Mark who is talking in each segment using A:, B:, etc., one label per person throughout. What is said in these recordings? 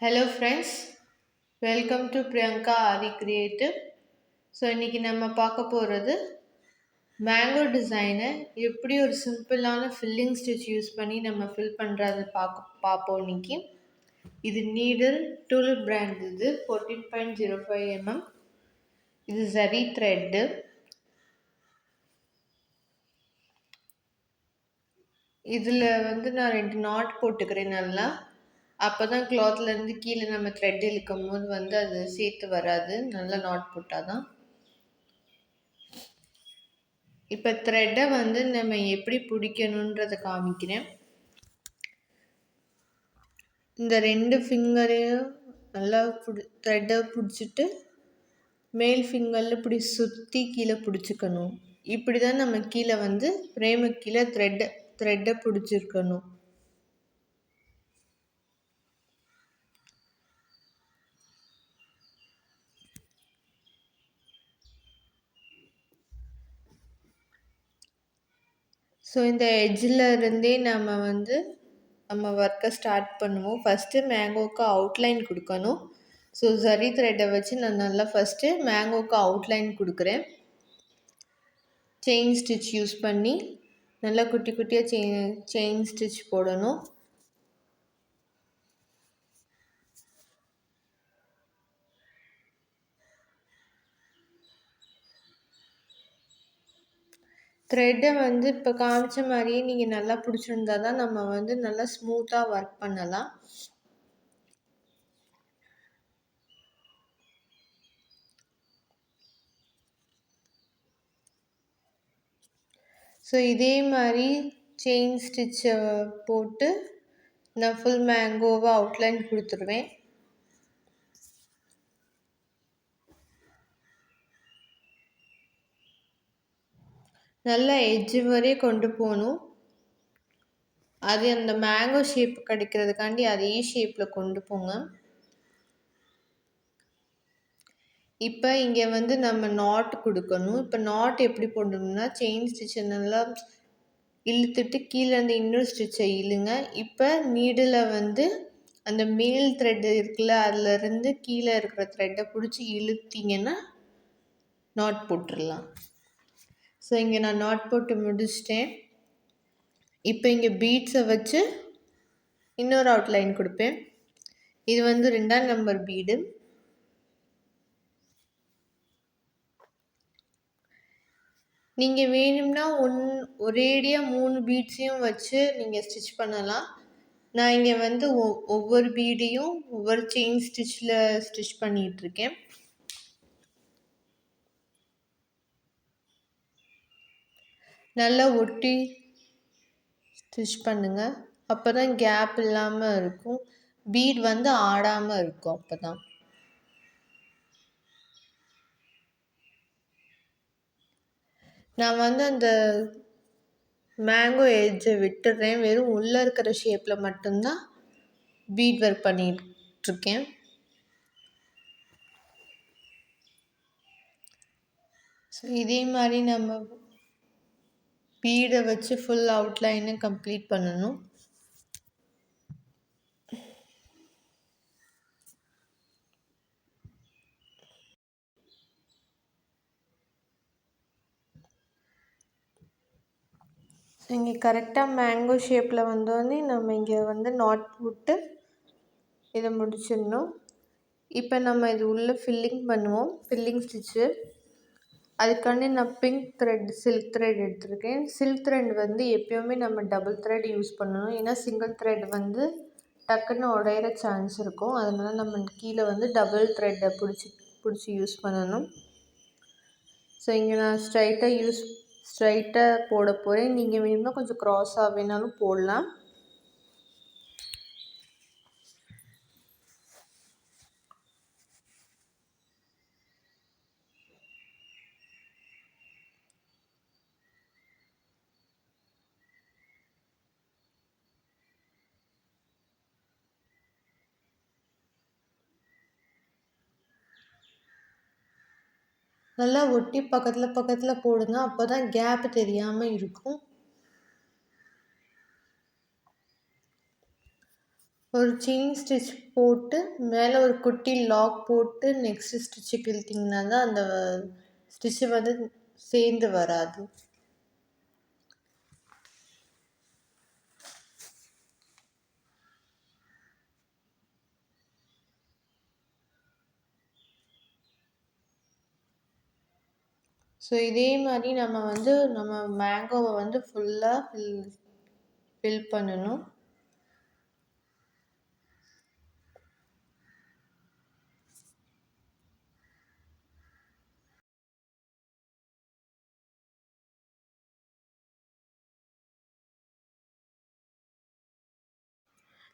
A: Hello friends, welcome to Priyanka aari creative. So இன்றைக்கி நம்ம பார்க்க போகிறது மேங்கோ டிசைனை எப்படி ஒரு சிம்பிளான ஃபில்லிங் ஸ்டிச் யூஸ் பண்ணி நம்ம ஃபில் பண்ணுறது பார்ப்போம் இன்னைக்கு. இது நீடில் டூலிப் பிராண்ட், இது 14.05 mm. இது ஜரி த்ரெட்டு. இதில் நான் 2 நாட் போட்டுக்கிறேன் நல்லா. அப்போ தான் கிளாத்லேருந்து கீழே நம்ம த்ரெட் இழுக்கும் போது அது சேர்த்து வராது. நல்லா நாட் போட்டால் தான். இப்போ த்ரெட்டை நம்ம எப்படி பிடிக்கணுன்றதை காமிக்கிறேன். இந்த 2 ஃபிங்கரையும் நல்லா த்ரெட்டை பிடிச்சிட்டு மேல் ஃபிங்கரில் இப்படி சுற்றி கீழே பிடிச்சிக்கணும். இப்படி தான் நம்ம கீழே ஃப்ரேமுக்கு கீழே த்ரெட்டை பிடிச்சிருக்கணும். ஸோ இந்த எட்ஜில் இருந்தே நம்ம ஒர்க்கை ஸ்டார்ட் பண்ணுவோம். ஃபஸ்ட்டு மேங்கோவுக்கு அவுட்லைன் கொடுக்கணும். ஸோ ஜரி த்ரெட்டை வச்சு நான் நல்லா ஃபஸ்ட்டு மேங்கோவுக்கு அவுட்லைன் கொடுக்குறேன். செயின் ஸ்டிச் யூஸ் பண்ணி நல்லா குட்டி குட்டியாக செயின் ஸ்டிச் போடணும். த்ரெட்டை இப்போ காமிச்ச மாதிரியே நீங்கள் நல்லா பிடிச்சிருந்தா தான் நம்ம நல்லா ஸ்மூத்தாக ஒர்க் பண்ணலாம். ஸோ இதே மாதிரி செயின் ஸ்டிச்சை போட்டு நான் ஃபுல் மேங்கோவை அவுட்லைன் கொடுத்துருவேன். நல்லா எட்ஜு வரையே கொண்டு போகணும். அது அந்த மேங்கோ ஷேப் கிடைக்கிறதுக்காண்டி அதே ஷேப்பில் கொண்டு போங்க. இப்போ இங்கே நம்ம நாட் கொடுக்கணும். இப்போ நாட் எப்படி போடணும்னா செயின் ஸ்டிச்சை நல்லா இழுத்துட்டு கீழே அந்த இன்னொரு ஸ்டிச்சை இழுங்க. இப்போ நீடில் அந்த மேல் த்ரெட்டு இருக்குல்ல, அதுலேருந்து கீழே இருக்கிற த்ரெட்டை பிடிச்சி இழுத்தீங்கன்னா நாட் போட்டுடலாம். ஸோ இங்கே நான் நாட் போட்டு முடிச்சிட்டேன். இப்போ இங்கே பீட்ஸை வச்சு இன்னொரு அவுட்லைன் கொடுப்பேன். இது 2ஆம் நம்பர் பீடு. நீங்கள் வேணும்னா ஒரேடியாக 3 பீட்ஸையும் வச்சு நீங்கள் ஸ்டிச் பண்ணலாம். நான் இங்கே ஒவ்வொரு பீடையும் ஒவ்வொரு செயின் ஸ்டிச்சில் ஸ்டிச் பண்ணிகிட்ருக்கேன். நல்லா ஒட்டி ஸ்டிச் பண்ணுங்கள். அப்போ தான் கேப் இல்லாமல் இருக்கும். பீட் ஆடாமல் இருக்கும். அப்போ தான் நான் அந்த மேங்கோ எட்ஜை விட்டுடுறேன். வெறும் உள்ளே இருக்கிற ஷேப்பில் மட்டும்தான் பீட் ஒர்க் பண்ணிகிட்ருக்கேன். ஸோ இதே மாதிரி நம்ம பீடை வச்சு ஃபுல் அவுட்லைனை கம்ப்ளீட் பண்ணணும். இங்கே கரெக்டாக மேங்கோ ஷேப்பில் வந்தோடனே நம்ம இங்கே நாட் போட்டு இதை முடிச்சிடணும். இப்போ நம்ம இது உள்ளே ஃபில்லிங் பண்ணுவோம். ஃபில்லிங் ஸ்டிச்சு அதுக்காண்டி நான் பிங்க் த்ரெட் சில்க் த்ரெட் எடுத்திருக்கேன். சில்க் த்ரெட் எப்போயுமே நம்ம டபுள் த்ரெட் யூஸ் பண்ணணும். ஏன்னா சிங்கிள் த்ரெட் டக்குன்னு உடையிற சான்ஸ் இருக்கும். அதனால் நம்ம கீழே டபுள் த்ரெட்டை பிடிச்சி யூஸ் பண்ணணும். ஸோ இங்கே நான் ஸ்ட்ரைட்டாக போட போகிறேன். நீங்கள் வேணும்னா கொஞ்சம் க்ராஸாக வேணாலும் போடலாம். நல்லா ஒட்டி பக்கத்தில் போடுங்க. அப்போ தான் கேப் தெரியாமல் இருக்கும். ஒரு செயின் ஸ்டிச் போட்டு மேலே ஒரு குட்டி லாக் போட்டு நெக்ஸ்ட்டு ஸ்டிச்சுக்கு இழுத்திங்கன்னா தான் அந்த ஸ்டிச்சு வந்து சேர்ந்து வராது. ஸோ இதே மாதிரி நம்ம மேங்கோவை வந்து ஃபுல்லாக ஃபில் பண்ணணும்.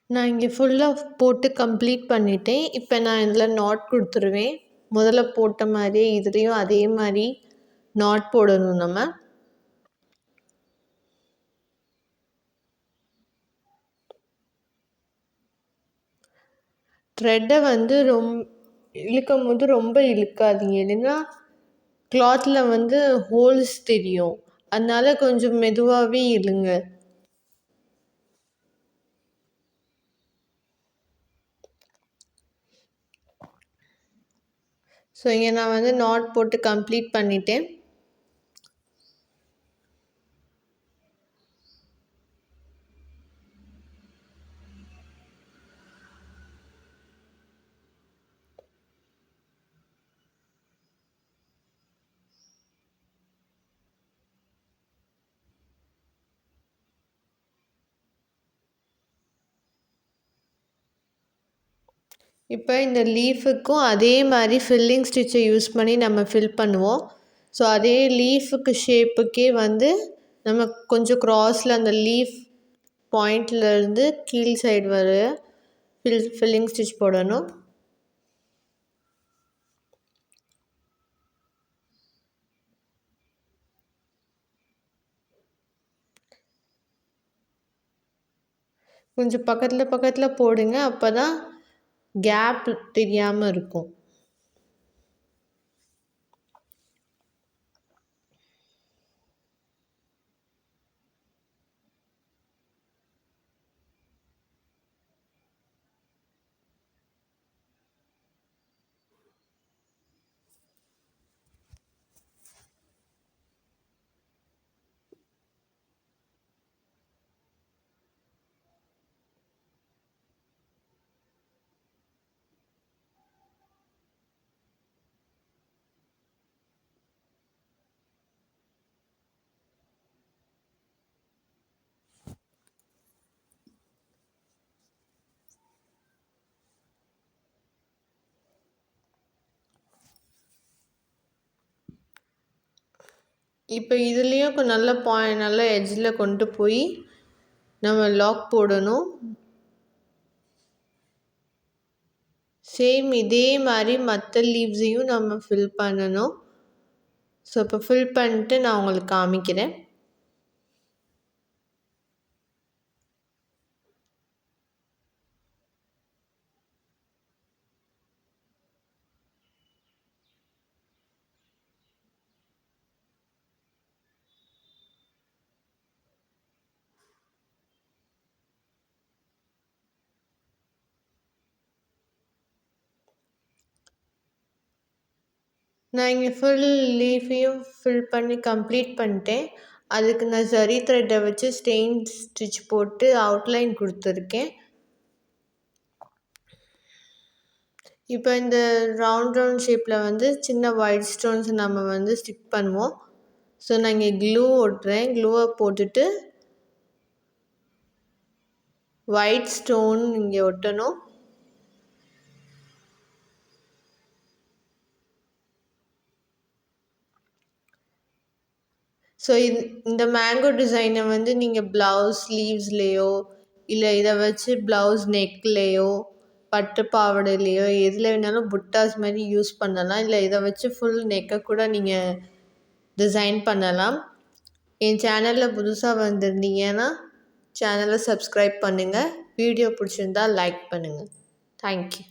A: நான் இங்கே ஃபுல்லாக போட்டு கம்ப்ளீட் பண்ணிட்டேன். இப்போ நான் இதில் நாட் கொடுத்துருவேன். முதல்ல போட்ட மாதிரியே இதுலேயும் அதே மாதிரி நாட் போடணும் நம்ம. த்ரெட்டை வந்து இழுக்கும் போது ரொம்ப இழுக்காதீங்க, இல்லைன்னா கிளாத்தில் வந்து ஹோல்ஸ் தெரியும். அதனால கொஞ்சம் மெதுவாகவே இழுங்க. ஸோ இங்கே நான் வந்து நாட் போட்டு கம்ப்ளீட் பண்ணிட்டேன். இப்போ இந்த லீஃபுக்கும் அதே மாதிரி ஃபில்லிங் ஸ்டிச்சை யூஸ் பண்ணி நம்ம ஃபில் பண்ணுவோம். ஸோ அதே லீஃபுக்கு ஷேப்புக்கே வந்து நம்ம கொஞ்சம் க்ராஸில் அந்த லீஃப் பாயிண்ட்லேருந்து கீழ் சைடு வர ஃபில்லிங் ஸ்டிச் போடணும். கொஞ்சம் பக்கத்தில் போடுங்க, அப்போ தான் கேப் தெரியாமல் இருக்கும். இப்போ இதுலேயும் நல்ல எட்ஜில் கொண்டு போய் நம்ம லாக் போடணும். சேம் இதே மாதிரி மற்ற லீவ்ஸையும் நம்ம ஃபில் பண்ணணும். ஸோ இப்போ ஃபில் பண்ணிட்டு நான் உங்களுக்கு காமிக்கிறேன். நான் இங்கே ஃபுல் லீஃபையும் ஃபில் பண்ணி கம்ப்ளீட் பண்ணிட்டேன். அதுக்கு நான் சரி த்ரெட்டை வச்சு ஸ்டெயின் ஸ்டிச் போட்டு அவுட்லைன் கொடுத்துருக்கேன். இப்போ இந்த ரவுண்ட் ஷேப்பில் வந்து சின்ன ஒயிட் ஸ்டோன்ஸ் நம்ம வந்து ஸ்டிக் பண்ணுவோம். ஸோ நான் இங்கே க்ளூ ஒட்டுறேன். க்ளூவை போட்டுட்டு ஒயிட் ஸ்டோன் இங்கே ஒட்டணும். ஸோ இந்த மேங்கோ டிசைனை வந்து நீங்கள் ப்ளவுஸ் ஸ்லீவ்ஸ்லேயோ இல்லை இதை வச்சு ப்ளவுஸ் நெக்லேயோ பட்டு பாவாடையிலையோ எதில் வேணாலும் புட்டாஸ் மாதிரி யூஸ் பண்ணலாம். இல்லை இதை வச்சு ஃபுல் நெக்கை கூட நீங்கள் டிசைன் பண்ணலாம். என் சேனலில் புதுசாக வந்திருந்தீங்கன்னா சேனலை சப்ஸ்கிரைப் பண்ணுங்கள். வீடியோ பிடிச்சிருந்தா லைக் பண்ணுங்கள். தேங்க்யூ.